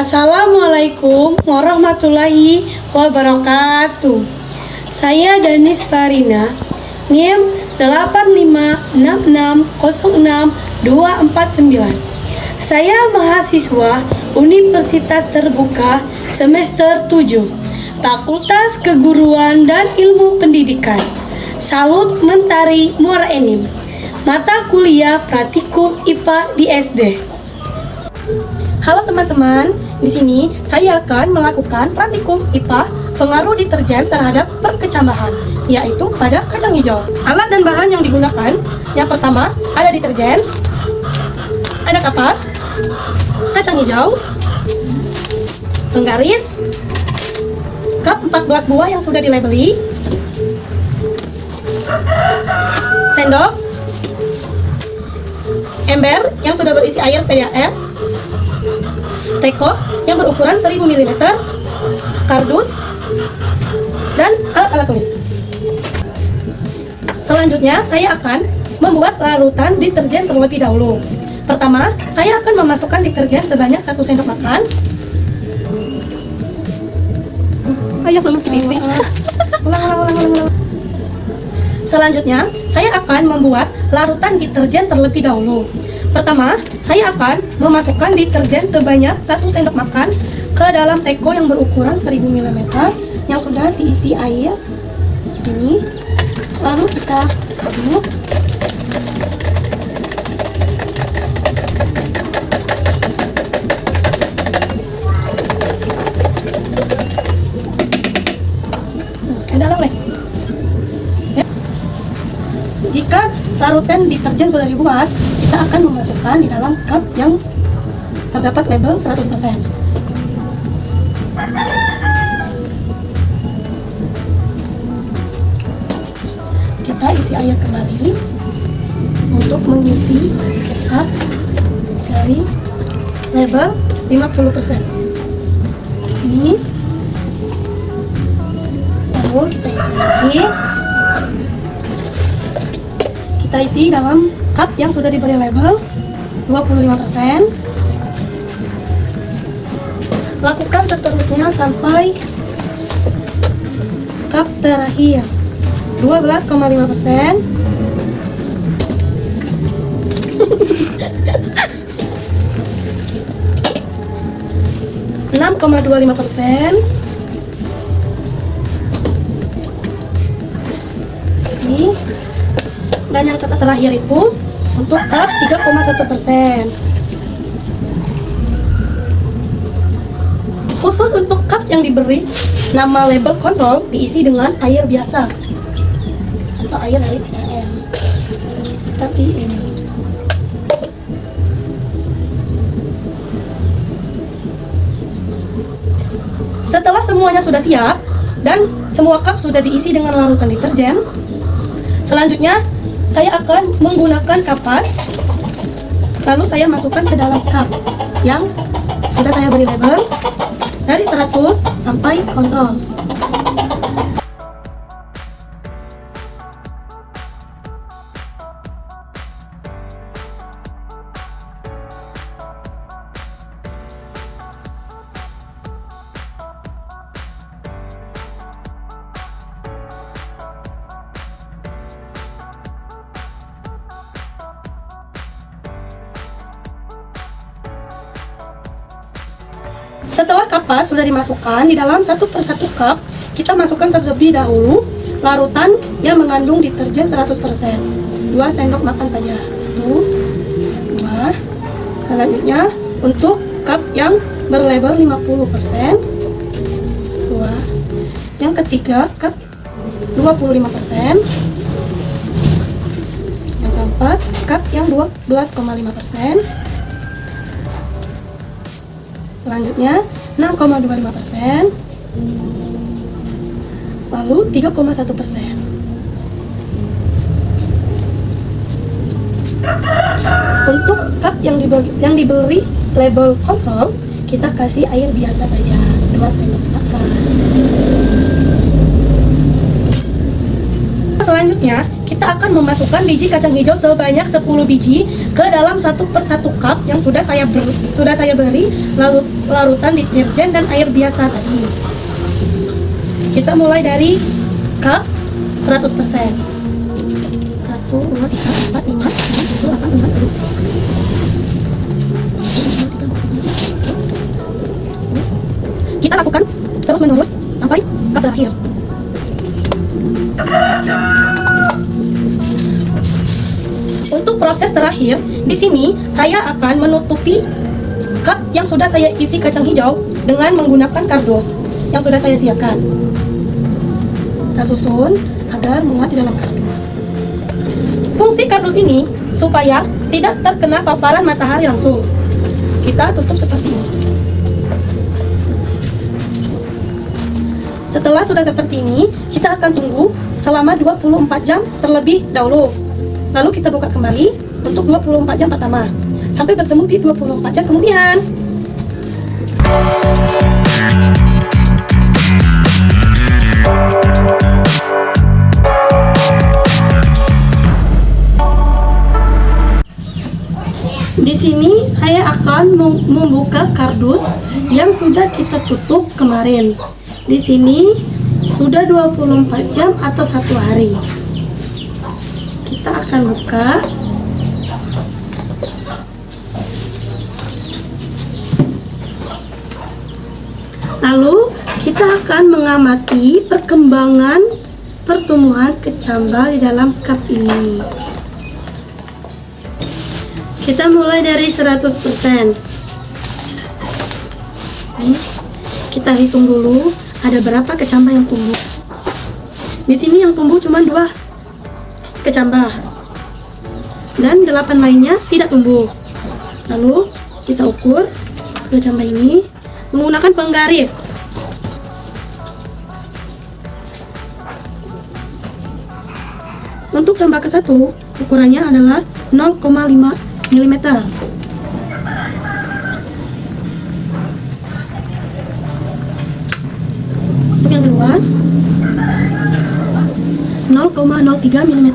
Assalamualaikum warahmatullahi wabarakatuh. Saya Danis Farina, NIM 856606249. Saya mahasiswa Universitas Terbuka semester 7, Fakultas Keguruan dan Ilmu Pendidikan, Salut Mentari Muara Enim. Mata kuliah Praktikum IPA di SD. Halo teman-teman, di sini saya akan melakukan praktikum IPA pengaruh deterjen terhadap perkecambahan, yaitu pada kacang hijau. Alat dan bahan yang digunakan, yang pertama ada deterjen, ada kapas, kacang hijau, penggaris, cup 14 buah yang sudah dilabeli, sendok, ember yang sudah berisi air PDAM, teko yang berukuran 1000 ml, kardus, dan alat-alat tulis. Selanjutnya, saya akan membuat larutan deterjen terlebih dahulu. Pertama, saya akan memasukkan deterjen sebanyak 1 sendok makan. Ayo belum pipi. Ulang. Selanjutnya, saya akan membuat larutan deterjen terlebih dahulu. Pertama, saya akan memasukkan deterjen sebanyak 1 sendok makan ke dalam teko yang berukuran 1000 ml yang sudah diisi air ini. Lalu kita aduk. Ke dalam nih. Ya. Jika larutan deterjen sudah dibuat, kita akan memasukkan di dalam cup yang terdapat label 100%. Kita isi air kembali untuk mengisi cup dari label 50%. Ini. Lalu kita isi lagi. Kita isi dalam cup yang sudah diberi label 25%. Lakukan seterusnya sampai cup terakhir 12,5%. 6,25%. Isi. Dan yang terakhir itu untuk cup 3,1%. Khusus untuk cup yang diberi nama label kontrol diisi dengan air biasa atau air dari PDAM seperti ini. Setelah semuanya sudah siap dan semua cup sudah diisi dengan larutan deterjen, selanjutnya saya akan menggunakan kapas, lalu saya masukkan ke dalam cup yang sudah saya beri label dari 100 sampai kontrol. Setelah kapas sudah dimasukkan di dalam 1 per 1 cup, kita masukkan terlebih dahulu larutan yang mengandung deterjen 100%. 2 sendok makan saja. 1, 2. Selanjutnya untuk cup yang berlabel 50%. 2. Yang ketiga cup 25%. Yang keempat cup yang 12,5%. Selanjutnya 6,25%, lalu 3,1%. Untuk cup yang diberi label kontrol, kita kasih air biasa saja, 2 sendok makan. selanjutnya, kita akan memasukkan biji kacang hijau sebanyak 10 biji ke dalam 1/1 cup yang sudah saya beri larutan deterjen dan air biasa tadi. Kita mulai dari cup 100%. 1, 2, 3, 4, 5, 6, 7, 8, 9, 10. Kita lakukan terus menerus sampai cup terakhir. Untuk proses terakhir, di sini saya akan menutupi cup yang sudah saya isi kacang hijau dengan menggunakan kardus yang sudah saya siapkan. Kita susun agar muat di dalam kardus. Fungsi kardus ini supaya tidak terkena paparan matahari langsung. Kita tutup seperti ini. Setelah sudah seperti ini, kita akan tunggu selama 24 jam terlebih dahulu. Lalu kita buka kembali untuk 24 jam pertama. Sampai bertemu di 24 jam kemudian. Di sini saya akan membuka kardus yang sudah kita tutup kemarin. Di sini sudah 24 jam atau 1 hari. Kita akan buka. Lalu kita akan mengamati perkembangan pertumbuhan kecambah di dalam cup ini. Kita mulai dari 100%. Kita hitung dulu ada berapa kecambah yang tumbuh. Di sini yang tumbuh cuma 2 kecambah dan 8 lainnya tidak tumbuh. Lalu kita ukur kecambah ini menggunakan penggaris. Untuk cambah ke-1 ukurannya adalah 0,5 mm. Untuk yang kedua 0,03 mm.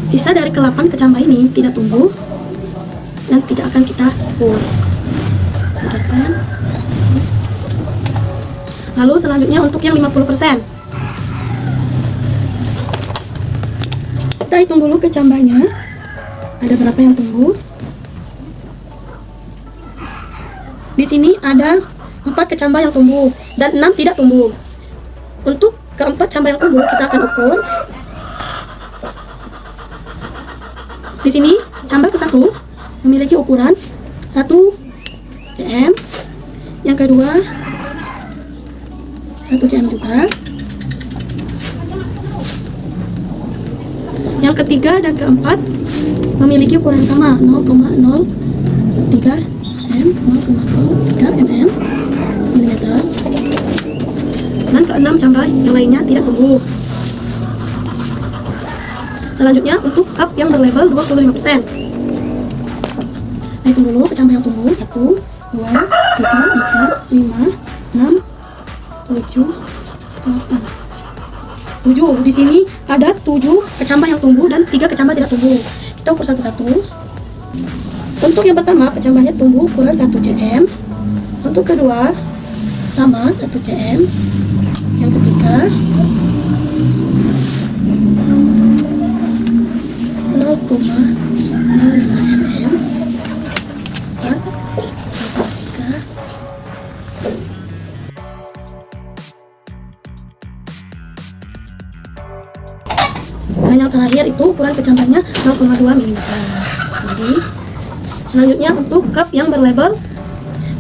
Sisa dari ke-8 kecambah ini tidak tumbuh dan tidak akan kita ukur. Singkirkan. Lalu selanjutnya untuk yang 50%. Kita hitung dulu kecambahnya. Ada berapa yang tumbuh? Di sini ada 4 kecambah yang tumbuh dan 6 tidak tumbuh. Untuk keempat cambah yang tumbuh kita akan ukur. Di sini cambah ke-1 memiliki ukuran 1 cm. Yang kedua 1 cm juga. Yang ketiga dan keempat memiliki ukuran sama 0,03 mm, 0,03 mm. Dan ke-6 cambah yang lainnya tidak tumbuh. Selanjutnya untuk cup yang berlabel 25%. Hitung dulu kecambah yang tumbuh 1, 2, 3, 4, 5, 6, 7, 8. 7. Di sini ada 7 kecambah yang tumbuh dan 3 kecambah tidak tumbuh. Kita ukur satu-satu. Untuk yang pertama kecambahnya tumbuh ukuran 1 cm. Untuk kedua sama 1 cm. Yang ketiga 0,05 mm. 4, 3. Dan yang terakhir itu ukuran kecambahnya 0,2 mm. Jadi selanjutnya untuk cup yang berlabel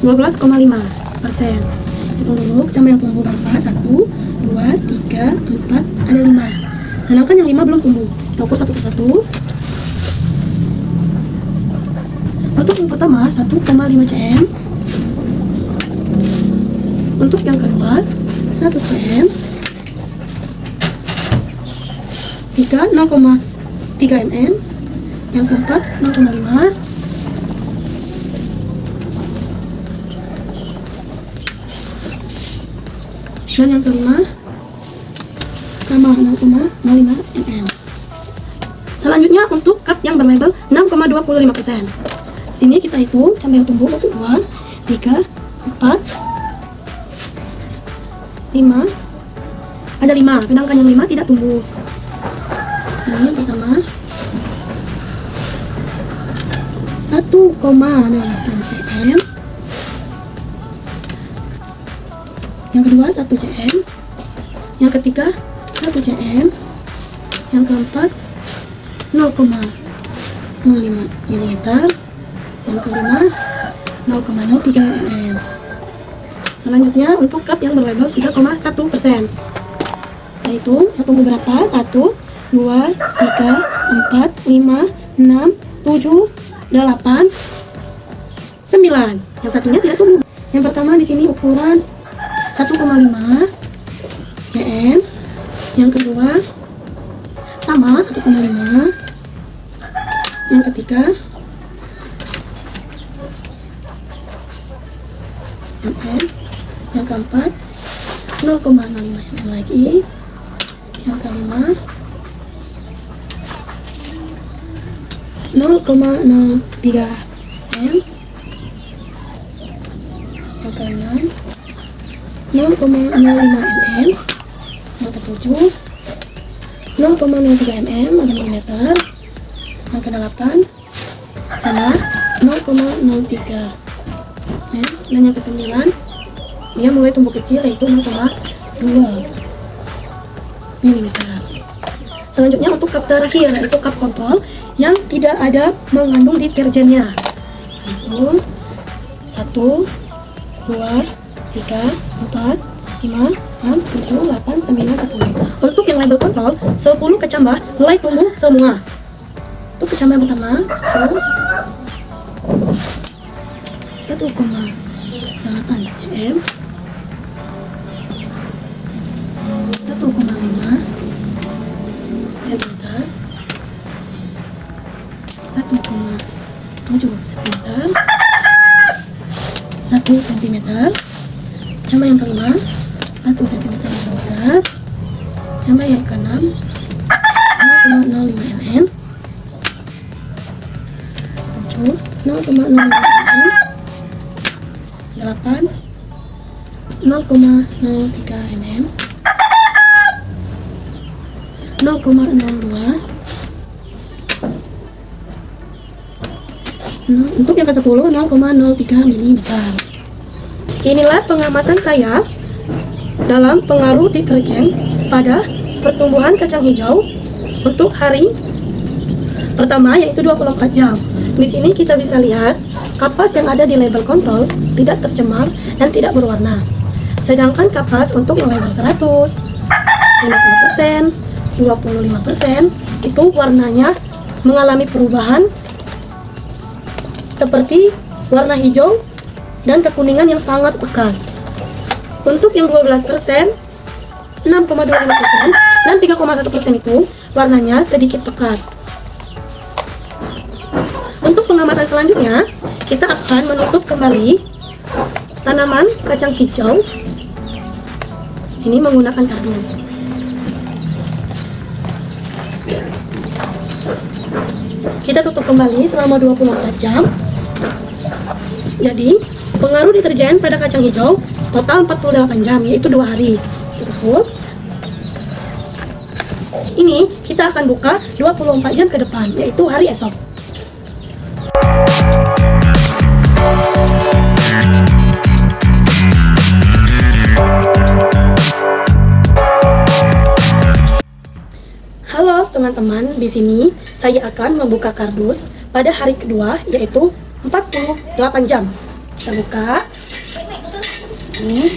12,5%. Hitung dulu kecambah yang tumbuh berapa? 1, 2, 3, 4, ada 5. Sedangkan yang 5 belum tumbuh. Kita ukur satu persatu. Untuk yang pertama 1,5 cm. Untuk yang kedua 1 cm. 3, 0,3 mm. Yang keempat 0,5. Dan yang kelima sama 0,05 mm. Selanjutnya untuk cup yang berlabel 6,25%. Sini kita hitung cabai yang tumbuh 1, 2, 3, 4, 5. Ada 5, sedangkan yang 5 tidak tumbuh. Sini yang pertama 1,08 cm. Yang kedua 1 cm. Yang ketiga 1 cm. Yang keempat 0,05 mm. Yang kelima 0,03 mm. Selanjutnya untuk cup yang berlabel 3,1%, yaitu yang tumbuh berapa? 1, 2, 3, 4, 5, 6, 7, 8, 9. Yang satunya tidak tumbuh. Yang pertama di sini ukuran 1,5 cm. Yang kedua sama 1,5. Yang ketiga mm. Yang keempat 0,05 mm lagi. Yang kelima 0,03 mm. Yang keenam 0,05 mm. Yang ketujuh 0,03 mm ada milimeter. Yang kedelapan sama 0,03 mm. Dan yang kesembilan dia mulai tumbuh kecil, yaitu 0,2 mm. Selanjutnya untuk cup terakhir, yaitu cup kontrol yang tidak ada mengandung deterjennya, yaitu 1, 2, 3, 4, 5, 6, 7, 8, 9, 10. Untuk yang label kontrol 10 kecambah mulai tumbuh semua. Untuk kecambah yang pertama 1,8 cm, 1,5 cm, 1,7 cm, 1 cm. Kecambah yang kelima 1 cm juga. Kecambah yang keenam 0,05 mm, 7 0,05 mm, 8 0,03 mm, 0,02. Untuk yang ke-10 0,03 mm. Inilah pengamatan saya dalam pengaruh deterjen pada pertumbuhan kacang hijau untuk hari pertama, yaitu 24 jam. Di sini kita bisa lihat kapas yang ada di label kontrol tidak tercemar dan tidak berwarna. Sedangkan kapas untuk yang label 100, 50%, 25% itu warnanya mengalami perubahan seperti warna hijau dan kekuningan yang sangat pekat. Untuk yang 12%, 6,25% dan 3,1% itu warnanya sedikit pekat. Untuk pengamatan selanjutnya, kita akan menutup kembali tanaman kacang hijau ini menggunakan kardus. Kita tutup kembali selama 24 jam. Jadi, pengaruh deterjen pada kacang hijau total 48 jam, yaitu 2 hari. Tutup. Ini kita akan buka 24 jam ke depan, yaitu hari esok. Halo teman-teman, di sini saya akan membuka kardus pada hari kedua, yaitu 48 jam. Kita buka. Ini.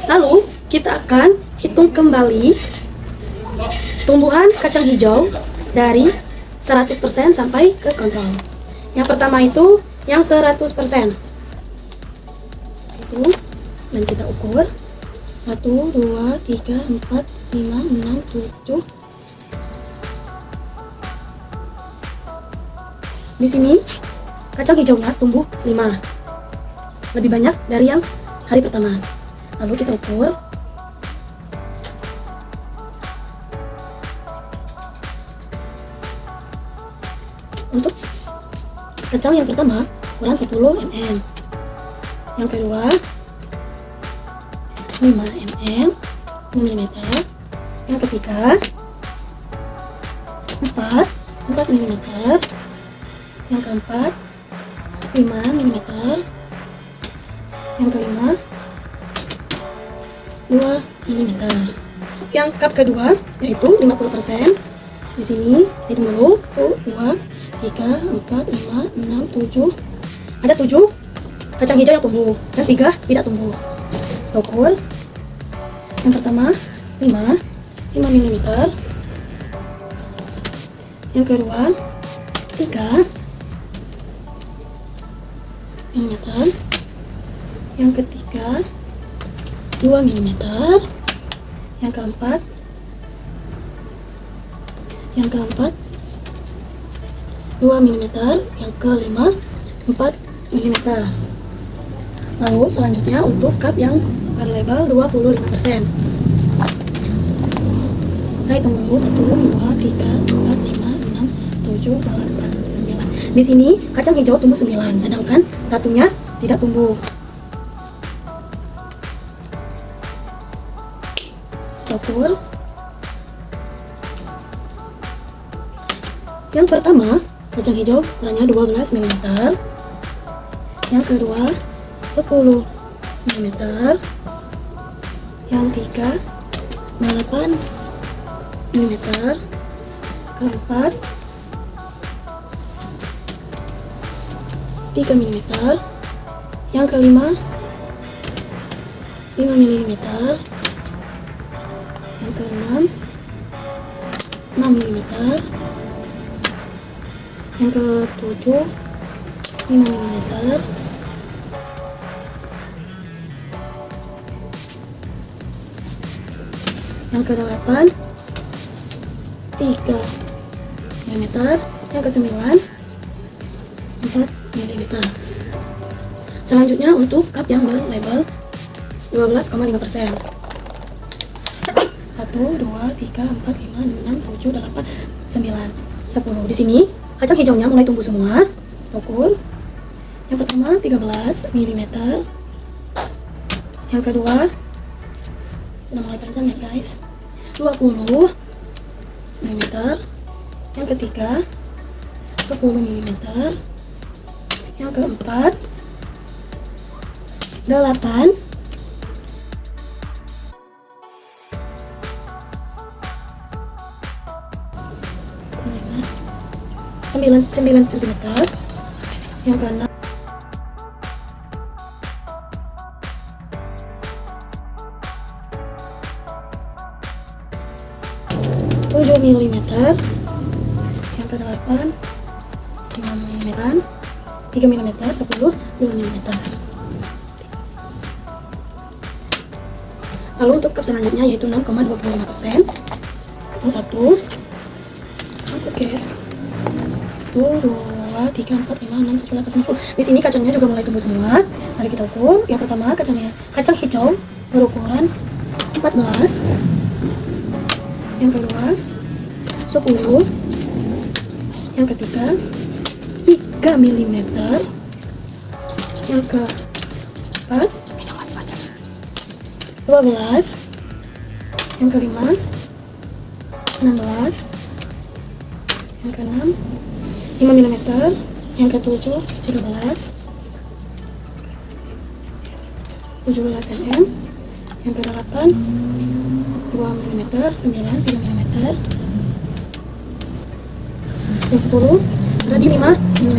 Lalu kita akan hitung kembali tumbuhan kacang hijau dari 100% sampai ke kontrol. Yang pertama itu yang 100%. Itu, dan kita ukur 1, 2, 3, 4, 5, 6, 7. Di sini kacang hijaunya tumbuh 5, lebih banyak dari yang hari pertama. Lalu kita ukur untuk kacang yang pertama ukuran 10 mm, yang kedua 5 mm, 5 mm, yang ketiga 4 mm, yang keempat 5 mm, yang kelima 2 mm. Yang cup kedua yaitu 50%. Di sini hitung dulu 1, 2, 3, 4, 5, 6, 7. Ada 7 kacang hijau yang tumbuh dan 3 tidak tumbuh. Ukur yang pertama 5 mm, yang kedua 3 mm, yang ketiga 2 mm, yang keempat 2 mm, yang kelima 4 mm. Lalu selanjutnya untuk cup yang berlabel 25%. Kita hitung dulu 1, 2, 3, 4, 5, 6, 7, 8, 9. Di sini kacang hijau tumbuh 9, sedangkan satunya tidak tumbuh. Ukur yang pertama kacang hijau ukurannya 12 mm, yang kedua 10 mm, yang tiga 8 mm, keempat 3 mm, yang kelima 5 mm, yang keenam 6 mm, yang ketujuh 5 mm, yang ke-8 3 mm, yang ke-9 4 mm. Selanjutnya untuk cup yang berlabel 12,5%. 1, 2, 3, 4, 5, 6, 7, 8, 9, 10. Di sini kacang hijaunya mulai tumbuh semua. Ukur yang pertama 13 mm, yang kedua sudah mulai panjang ya guys 20 mm, yang ketiga 10 mm, yang keempat 8 9 cm, yang keenam 7 mm, yang ke-8 5 mm, 3 mm, 10, 2 mm. Lalu untuk cup selanjutnya yaitu 6,25%. Hitung 1, guys 1, 2, 3, 4, 5, 6, 7, 8, 9, 10. Di sini kacangnya juga mulai tumbuh semua. Mari kita ukur. Yang pertama kacang hijau berukuran 14. Yang kedua 10. Yang ketiga 3 mm. Yang keempat 12. Yang kelima 16. Yang keenam 5 mm, yang ketujuh 17 mm, yang ke-8 2 mm, 9 3 mm, yang 10 tadi 5 mm.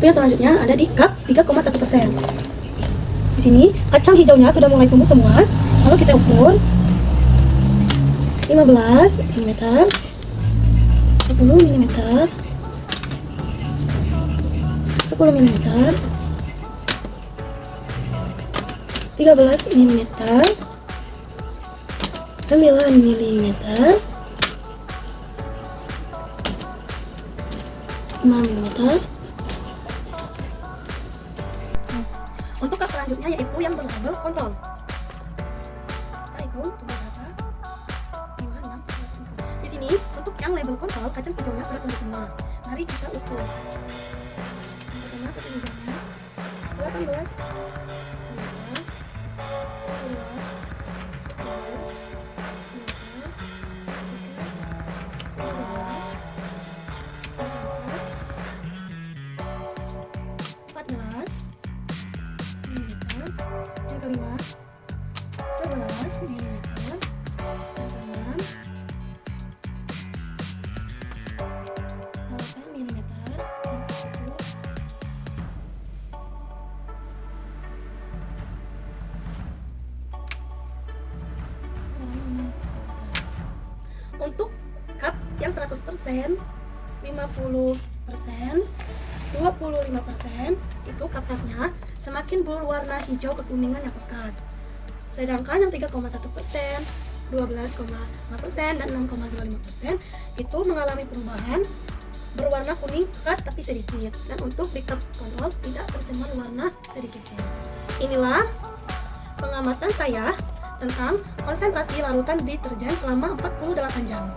Itu yang selanjutnya ada di cup 3,1%. Di sini kacang hijaunya sudah mulai tumbuh semua. Lalu kita ukur 15 mm, 10 mm, 10 mm, 13 mm, 9 mm, 5 mm. Untuk cup selanjutnya yaitu yang berlabel kontrol. Kita hitung tumbuh berapa? 5, 6, 7, 8, 9. Di sini untuk yang Yang label kontrol, kacang hijaunya sudah tumbuh semua. Mari kita ukur. Yang pertama kacang hijaunya 18, 2, 3, 4, 5, 6, 7, 8, 9, 10, 11 mm. Yang kelima 11 mm. Yang keenam 8 mm. Yang ketujuh 9 mm. Untuk cup yang 100%, 50%, 25% itu kapasnya semakin berwarna hijau kekuningan yang pekat. Sedangkan yang 3,1%, 12,5% dan 6,25% itu mengalami perubahan berwarna kuning pekat tapi sedikit. Dan untuk di cup kontrol tidak tercemar warna sedikit pun. Inilah pengamatan saya tentang konsentrasi larutan deterjen selama 48 jam.